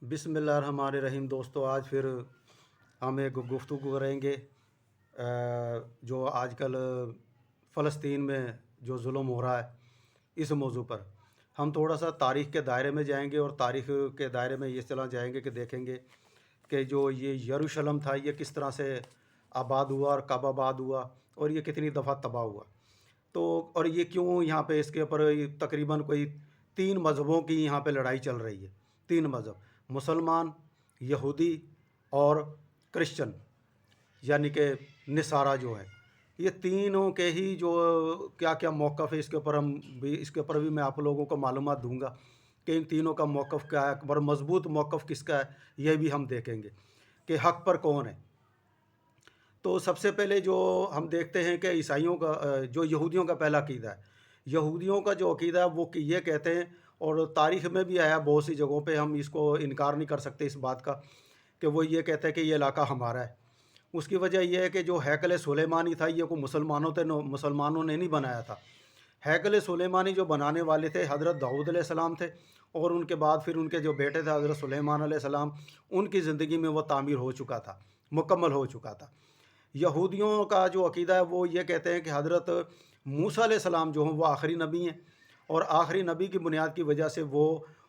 बिस्मिल्लाहिर्रहमानिर्रहीम। दोस्तों, आज फिर हम एक गुफ्तगू करेंगे जो आजकल फ़लस्तीन में जो जुल्म हो रहा है इस मौजू पर। हम थोड़ा सा तारीख़ के दायरे में जाएंगे और तारीख़ के दायरे में इस तरह जाएंगे कि देखेंगे कि जो ये यरूशलेम था ये किस तरह से आबाद हुआ और कब आबाद हुआ और ये कितनी दफ़ा तबाह हुआ। तो और ये क्यों यहाँ पे इसके ऊपर तकरीबन कोई 3 मज़हबों की यहाँ पे लड़ाई चल रही है। 3 मज़हब, मुसलमान, यहूदी और क्रिश्चन, यानी कि निसारा जो है, ये तीनों के ही जो क्या क्या मौक़िफ़ है इसके ऊपर भी मैं आप लोगों को मालूमात दूंगा कि इन तीनों का मौक़िफ़ क्या है और मज़बूत मौक़िफ़ किसका है, ये भी हम देखेंगे कि हक़ पर कौन है। तो सबसे पहले जो हम देखते हैं कि ईसाइयों का जो यहूदियों का पहला अक़ीदा है। यहूदियों का जो अक़ीदा है वो कि ये कहते हैं, और तारीख़ में भी आया बहुत सी जगहों पे, हम इसको इनकार नहीं कर सकते इस बात का, कि वो ये कहते हैं कि ये इलाका हमारा है। उसकी वजह यह है कि जो हैकल सुलेमानी था ये को मुसलमानों ने नहीं बनाया था। हैकल सुलेमानी जो बनाने वाले थे हज़रत दाऊद अलैहिस्सलाम थे, और उनके बाद फिर उनके जो बेटे थे हज़रत सुलेमान अलैहिस्सलाम, उनकी ज़िंदगी में वो तामीर हो चुका था, मुकम्मल हो चुका था। यहूदियों का जो अक़ीदा है वो ये कहते हैं कि हज़रत मूसा अलैहिस्सलाम जो हैं वो आखिरी नबी हैं, और आखिरी नबी की बुनियाद की वजह से वो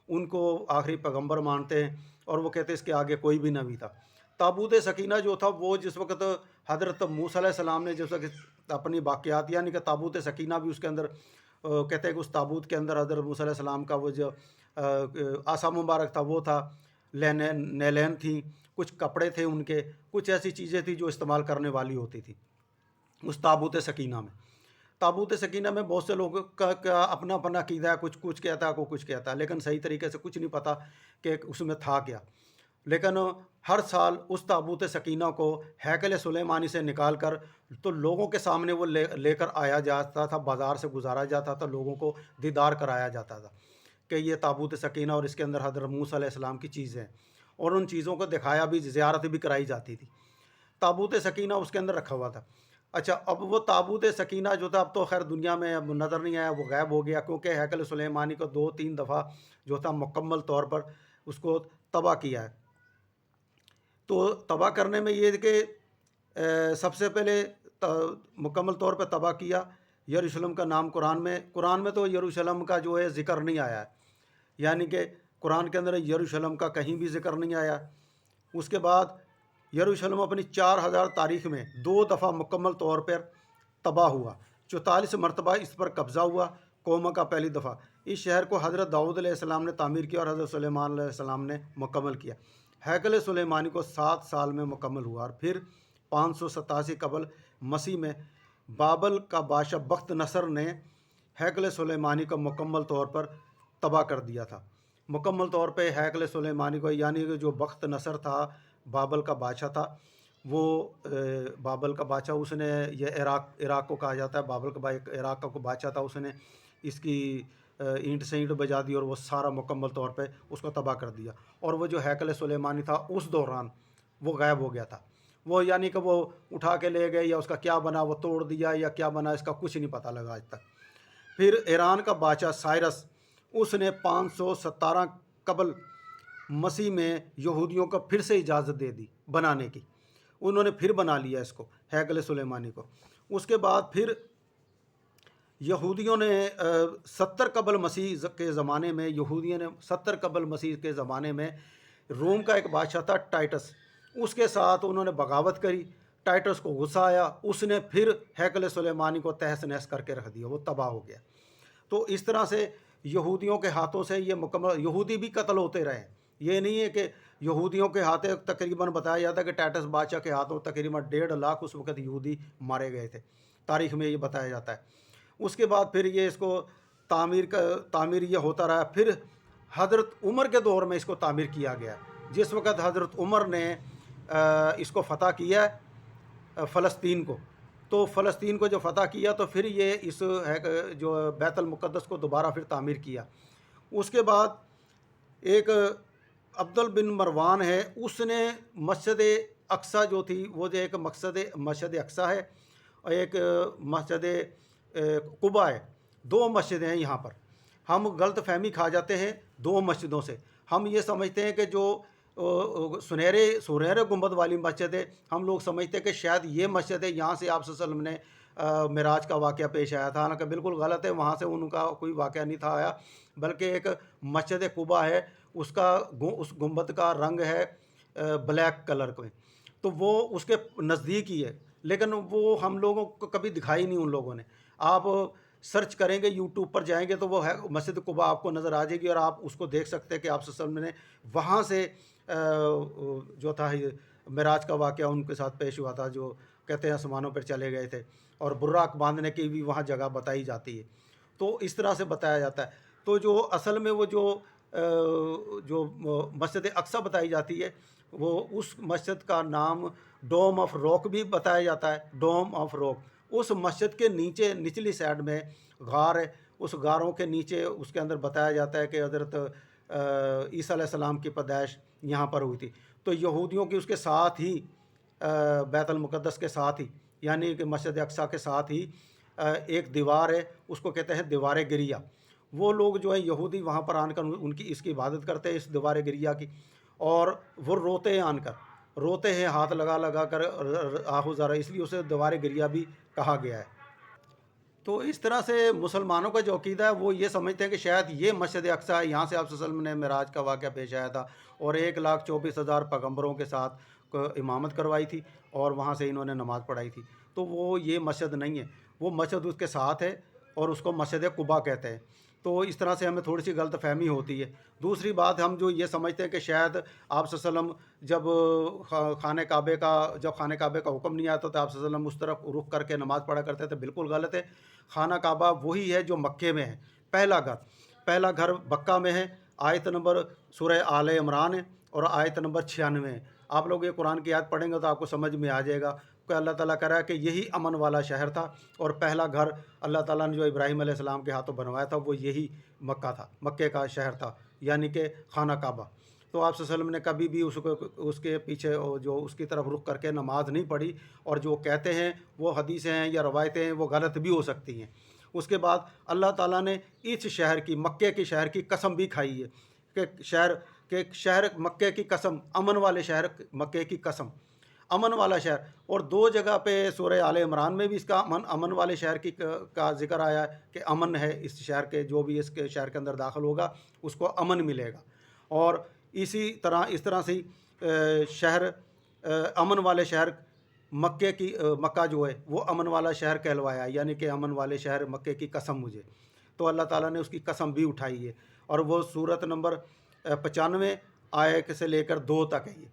उनको आखिरी पैगंबर मानते हैं, और वो कहते हैं इसके आगे कोई भी नबी था। ताबूत सकीना जो था वो जिस वक़्त हज़रत मूसा अलैहिस्सलाम ने जिस वक़्त अपनी बाक़ियात, यानी कि ताबूत सकीना भी उसके अंदर कहते हैं कि उस ताबूत के अंदर हज़रत मूसा अलैहिस्सलाम का वो जो आसा मुबारक था वो था, नैलैन थी, कुछ कपड़े थे उनके, कुछ ऐसी चीज़ें थी जो इस्तेमाल करने वाली होती थी उस ताबूत सकीना में। ताबूत सकीना में बहुत से लोगों का अपना अपना अक़ीदा है, कुछ कहता है, कोई कुछ कहता है, लेकिन सही तरीके से कुछ नहीं पता कि उसमें था क्या। लेकिन हर साल उस ताबूत सकीना को हैकल सुलेमानी से निकाल कर तो लोगों के सामने वो लेकर आया जाता था, बाज़ार से गुजारा जाता था, लोगों को दीदार कराया जाता था कि ये ताबूत सकीना और इसके अंदर हज़रत मूसा अलैहिस्सलाम की चीज़ें हैं, और उन चीज़ों को दिखाया भी, ज़ियारत भी कराई जाती थी। ताबूत सकीना उसके अंदर रखा हुआ था। अच्छा, अब वो ताबूत सकीना जो था अब तो खैर दुनिया में अब नज़र नहीं आया, वो गायब हो गया, क्योंकि हैकल सुलेमानी को 2-3 दफ़ा जो था मुकम्मल तौर पर उसको तबाह किया है। तो तबाह करने में ये कि सबसे पहले मुकम्मल तौर पर तबाह किया। यरूशलेम का नाम कुरान में तो यरूशलेम का जो है ज़िक्र नहीं आया है, यानी कि कुरान के अंदर यरूशलेम का कहीं भी ज़िक्र नहीं आया। उसके बाद यरूशलेम अपनी 4000 तारीख़ में 2 दफ़ा मुकम्मल तौर पर तबाह हुआ। 44 मरतबा इस पर कब्ज़ा हुआ कौम का। पहली दफ़ा इस शहर को हज़रत दाऊद अलैहिस्सलाम ने तामीर किया और हज़रत सुलेमान अलैहिस्सलाम ने मुकम्मल किया। हैकल सुलेमानी को 7 साल में मुकम्मल हुआ, और फिर 587 कबल मसीह में बाबल का बादशाह बख्त नसर ने हैकल सुलेमानी को मुकम्मल तौर पर तबाह कर दिया था। मुकम्मल तौर पे हैकल सुलेमानी को, यानी कि जो बख्त नसर था, बाबल का बादशाह था, वो बाबल का बादशाह, उसने ये इराक़ को कहा जाता है, बाबल का इराक़ का बादशाह था, उसने इसकी ईंट से ईंट बजा दी और वो सारा मुकम्मल तौर पे उसको तबाह कर दिया। और वो जो हैकल सुलेमानी था उस दौरान वो गायब हो गया था। वो यानी कि वो उठा के ले गए, या उसका क्या बना, वो तोड़ दिया या क्या बना, इसका कुछ नहीं पता लगा आज तक। फिर ईरान का बादशाह साइरस, उसने 517 कबल मसीह में यहूदियों को फिर से इजाज़त दे दी बनाने की। उन्होंने फिर बना लिया इसको, हैकल सुलेमानी को। उसके बाद फिर यहूदियों ने 70 कबल मसीह के ज़माने में, यहूदियों ने 70 कबल मसीह के ज़माने में रोम का एक बादशाह था टाइटस, उसके साथ उन्होंने बगावत करी। टाइटस को गुस्सा आया, उसने फिर हैकल सुलेमानी को तहस नहस करके रख दिया, वो तबाह हो गया। तो इस तरह से यहूदियों के हाथों से ये मुकम्मल, यहूदी भी कत्ल होते रहे। ये नहीं है कि यहूदियों के हाथों तकरीबन बताया जाता है कि टाइटस बादशाह के हाथों तकरीबन 1.5 लाख उस वक़्त यहूदी मारे गए थे, तारीख़ में ये बताया जाता है। उसके बाद फिर ये इसको तामीर ये होता रहा। फिर हज़रत उमर के दौर में इसको तामीर किया गया। जिस वक़्त हज़रत उमर ने इसको फ़तह किया फ़लस्तीन को, तो फ़लस्तीन को जो फ़तह किया तो फिर ये इस जो बैतुल मुक़द्दस को दोबारा फिर तामीर किया। उसके बाद एक अब्दुल बिन मरवान है, उसने मस्जिद अक्सा जो थी, वो जो एक मस्जिद अक्सा है और एक मस्जिद कुबा है, 2 मस्जिदें हैं यहाँ पर। हम गलत फहमी खा जाते हैं 2 मस्जिदों से। ہم یہ سمجھتے ہیں کہ جو سنہرے گنبد والی مسجد ہے، ہم لوگ سمجھتے ہیں کہ شاید یہ مسجد ہے، یہاں سے آپ صلی اللہ علیہ وسلم نے معراج کا واقعہ پیش آیا تھا، حالانکہ بالکل غلط ہے، وہاں سے ان کا کوئی واقعہ نہیں تھا آیا، بلکہ ایک مسجد قباء ہے، اس گنبد کا رنگ ہے بلیک کلر میں، تو وہ اس کے نزدیک ہی ہے، لیکن وہ ہم لوگوں کو کبھی دکھائی نہیں ان لوگوں نے. آپ سرچ کریں گے یوٹیوب پر جائیں گے تو وہ ہے مسجد قباء آپ کو نظر آ جائے گی، اور آپ اس کو دیکھ سکتے ہیں کہ آپ صلی اللہ علیہ وسلم نے وہاں سے جو تھا معراج کا واقعہ ان کے ساتھ پیش ہوا تھا، جو کہتے ہیں آسمانوں پر چلے گئے تھے، اور براق باندھنے کی بھی وہاں جگہ بتائی جاتی ہے. تو اس طرح سے بتایا جاتا ہے. تو جو اصل میں وہ جو مسجد اقصیٰ بتائی جاتی ہے، وہ اس مسجد کا نام ڈوم آف راک بھی بتایا جاتا ہے، ڈوم آف راک. اس مسجد کے نیچے نچلی سائڈ میں غار ہے، اس غاروں کے نیچے اس کے اندر بتایا جاتا ہے کہ حضرت عیسیٰ علیہ السلام کی پیدائش یہاں پر ہوئی تھی. تو یہودیوں کی اس کے ساتھ ہی بیت المقدس کے ساتھ ہی، یعنی کہ مسجد اقصیٰ کے ساتھ ہی ایک دیوار ہے، اس کو کہتے ہیں دیوار گریہ. وہ لوگ جو ہیں یہودی وہاں پر آن کر اس کی عبادت کرتے ہیں، اس دیوار گریہ کی، اور وہ روتے ہیں، آن کر روتے ہیں ہاتھ لگا لگا کر آہو زارا، اس لیے اسے دیوار گریہ بھی کہا گیا ہے. تو اس طرح سے مسلمانوں کا جو عقیدہ ہے وہ یہ سمجھتے ہیں کہ شاید یہ مسجد اقصیٰ ہے، یہاں سے آپ صلی اللہ علیہ وسلم نے معراج کا واقعہ پیش آیا تھا، اور 1,24,000 پیغمبروں کے ساتھ امامت کروائی تھی، اور وہاں سے انہوں نے نماز پڑھائی تھی. تو وہ یہ مسجد نہیں ہے، وہ مسجد اس کے ساتھ ہے، اور اس کو مسجد قباء کہتے ہیں. تو اس طرح سے ہمیں تھوڑی سی غلط فہمی ہوتی ہے. دوسری بات، ہم جو یہ سمجھتے ہیں کہ شاید آپ صلی اللہ علیہ وسلم جب خانہ کعبے کا حکم نہیں آتا تو آپ صلی اللہ علیہ وسلم اس طرف رخ کر کے نماز پڑھا کرتے تھے. بالکل غلط ہے. خانہ کعبہ وہی ہے جو مکے میں ہے، پہلا گھر مکہ میں ہے. آیت نمبر سورہ آل عمران ہے، اور آیت نمبر 96 ہے. آپ لوگ یہ قرآن کی آیت پڑھیں گے تو آپ کو سمجھ میں آ جائے گا کہ اللہ تعالیٰ کہہ رہا ہے کہ یہی امن والا شہر تھا، اور پہلا گھر اللہ تعالیٰ نے جو ابراہیم علیہ السلام کے ہاتھوں بنوایا تھا وہ یہی مکہ تھا، مکے کا شہر تھا، یعنی کہ خانہ کعبہ. تو آپ صلی اللہ علیہ وسلم نے کبھی بھی اس کے پیچھے جو اس کی طرف رخ کر کے نماز نہیں پڑھی، اور جو کہتے ہیں وہ حدیثیں ہیں یا روایتیں ہیں وہ غلط بھی ہو سکتی ہیں. اس کے بعد اللہ تعالیٰ نے اس شہر کی، مکے کے شہر کی قسم بھی کھائی ہے کہ شہر مکے کی قسم، امن والے شہر مکے کی قسم، امن والا شہر. اور 2 جگہ پہ سورہ آل عمران میں بھی اس کا امن والے شہر کا ذکر آیا ہے کہ امن ہے اس شہر کے، جو بھی اس کے شہر کے اندر داخل ہوگا اس کو امن ملے گا. اور اس طرح سے شہر امن والے شہر مکہ جو ہے وہ امن والا شہر کہلوایا، یعنی کہ امن والے شہر مکے کی قسم مجھے. تو اللہ تعالیٰ نے اس کی قسم بھی اٹھائی ہے، اور وہ سورت نمبر 95 آیت سے لے کر 2 تک ہے. یہ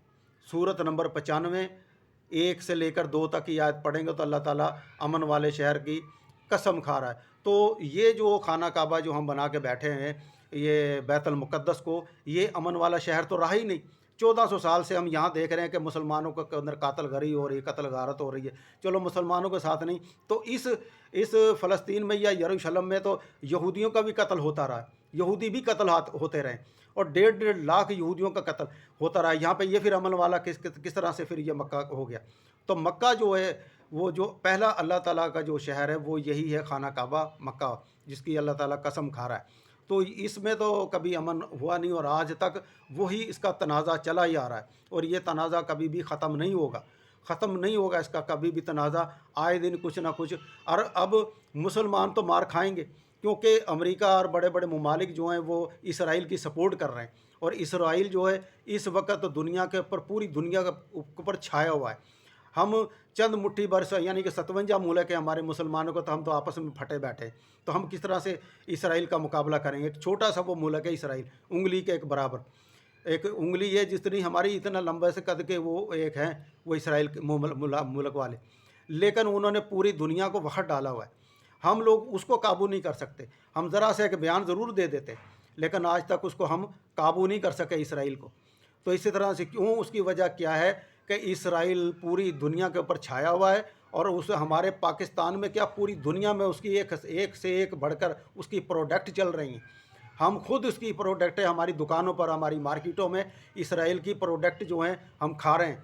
سورت نمبر 95 1 سے لے کر 2 تک کی آیت پڑھیں گے تو اللہ تعالیٰ امن والے شہر کی قسم کھا رہا ہے. تو یہ جو خانہ کعبہ جو ہم بنا کے بیٹھے ہیں، یہ بیت المقدس کو، یہ امن والا شہر تو رہا ہی نہیں. 1400 سال سے ہم یہاں دیکھ رہے ہیں کہ مسلمانوں کے اندر قاتل گری ہو رہی ہے، قتل غارت ہو رہی ہے. چلو مسلمانوں کے ساتھ نہیں، تو اس فلسطین میں یا یروشلم میں تو یہودیوں کا بھی قتل ہوتا رہا ہے، یہودی بھی قتل ہوتے رہے، اور 1.5 لاکھ یہودیوں کا قتل ہوتا رہا ہے. یہاں پہ یہ پھر امن والا کس طرح سے پھر یہ مکہ ہو گیا؟ تو مکہ جو ہے وہ جو پہلا اللہ تعالیٰ کا جو شہر ہے وہ یہی ہے، خانہ کعبہ مکہ، جس کی اللہ تعالیٰ قسم کھا رہا ہے. تو اس میں تو کبھی امن ہوا نہیں، اور آج تک وہی اس کا تنازع چلا ہی آ رہا ہے، اور یہ تنازع کبھی بھی ختم نہیں ہوگا اس کا کبھی بھی تنازع، آئے دن کچھ نہ کچھ. اور اب مسلمان تو مار کھائیں گے، کیونکہ امریکہ اور بڑے بڑے ممالک جو ہیں وہ اسرائیل کی سپورٹ کر رہے ہیں، اور اسرائیل جو ہے اس وقت دنیا کے اوپر، پوری دنیا کے اوپر چھایا ہوا ہے. ہم چند مٹھی برس، یعنی کہ 57 ملک ہیں ہمارے مسلمانوں کو، تو ہم تو آپس میں پھٹے بیٹھے، تو ہم کس طرح سے اسرائیل کا مقابلہ کریں گے؟ ایک چھوٹا سا وہ ملک ہے اسرائیل، انگلی کے ایک برابر، ایک انگلی ہے جتنی ہماری، اتنا لمبے سے قد کے وہ ایک ہیں، وہ اسرائیل کے ملک والے. لیکن انہوں نے پوری دنیا کو وقت ڈالا ہوا ہے. ہم لوگ اس کو قابو نہیں کر سکتے. ہم ذرا سے ایک بیان ضرور دے دیتے، لیکن آج تک اس کو ہم قابو نہیں کر سکے اسرائیل کو. تو اسی طرح سے کیوں؟ اس کی وجہ کیا ہے کہ اسرائیل پوری دنیا کے اوپر چھایا ہوا ہے، اور اس ہمارے پاکستان میں کیا، پوری دنیا میں اس کی ایک سے ایک بڑھ کر اس کی پروڈکٹ چل رہی ہیں. ہم خود اس کی پروڈکٹ ہماری دکانوں پر، ہماری مارکیٹوں میں اسرائیل کی پروڈکٹ جو ہیں ہم کھا رہے ہیں،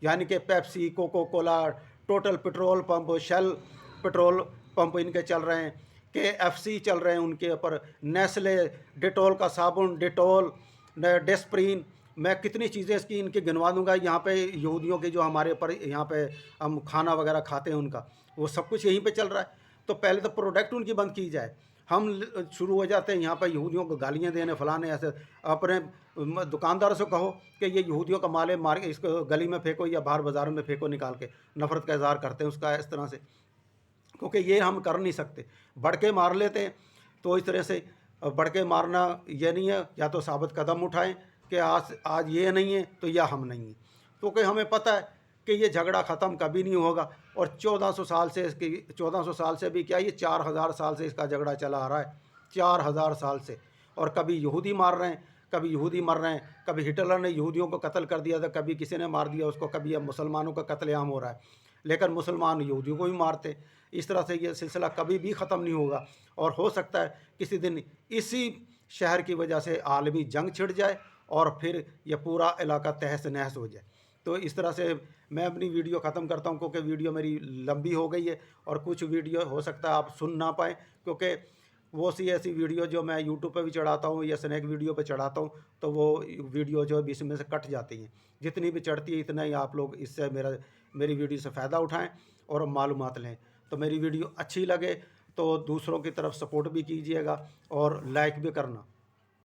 یعنی کہ Pepsi, Coca Cola, total petrol pump, Shell petrol pump ان کے چل رہے ہیں، KFC چل رہے ہیں ان کے اوپر، نیسلے، ڈیٹول کا صابن، ڈیٹول، डेस्परीन, मैं कितनी चीज़ें इसकी इनकी गिनवा दूंगा। यहाँ पे यहूदियों के जो हमारे पर यहाँ पे हम खाना वगैरह खाते हैं उनका, वो सब कुछ यहीं पे चल रहा है। तो पहले तो प्रोडक्ट उनकी बंद की जाए। हम शुरू हो जाते हैं यहाँ पर यहूदियों को गालियाँ देने, फलाने ऐसे। अपने दुकानदारों से कहो कि ये यहूदियों का माल है, मार के इसको गली में फेंको या बाहर बाज़ार में फेंको निकाल के। नफ़रत का इज़हार करते हैं उसका इस तरह से, क्योंकि ये हम कर नहीं सकते। बढ़ के मार लेते हैं। तो इस तरह से बढ़ के मारना ये नहीं है, या तो साबित कदम उठाएं कि आज ये नहीं है तो या हम नहीं हैं, क्योंकि हमें पता है कि ये झगड़ा ख़त्म कभी नहीं होगा। और 1400 साल से इसकी, 1400 साल से भी क्या, ये 4000 साल से इसका झगड़ा चला आ रहा है, 4000 साल से। और कभी यहूदी मार रहे हैं, कभी यहूदी मर रहे हैं, कभी हिटलर ने यहूदियों को कत्ल कर दिया था, कभी किसी ने मार दिया उसको, कभी अब मुसलमानों का कत्लेआम हो रहा है, लेकिन मुसलमान यहूदियों को भी मारते। इस तरह से ये सिलसिला कभी भी ख़त्म नहीं होगा। और हो सकता है किसी दिन इसी शहर की वजह से आलमी जंग छिड़ जाए और फिर यह पूरा इलाका तहस नहस हो जाए। तो इस तरह से मैं अपनी वीडियो ख़त्म करता हूँ, क्योंकि वीडियो मेरी लंबी हो गई है और कुछ वीडियो हो सकता है आप सुन ना पाएँ, क्योंकि वो सी ऐसी वीडियो जो मैं यूट्यूब पे भी चढ़ाता हूँ या स्नैक वीडियो पे चढ़ाता हूँ, तो वो वीडियो जो है बीच में से कट जाती हैं। जितनी भी चढ़ती है इतना ही आप लोग इससे मेरी वीडियो से फ़ायदा उठाएं और मालूमात लें। तो मेरी वीडियो अच्छी लगे तो दूसरों की तरफ सपोर्ट भी कीजिएगा और लाइक भी करना।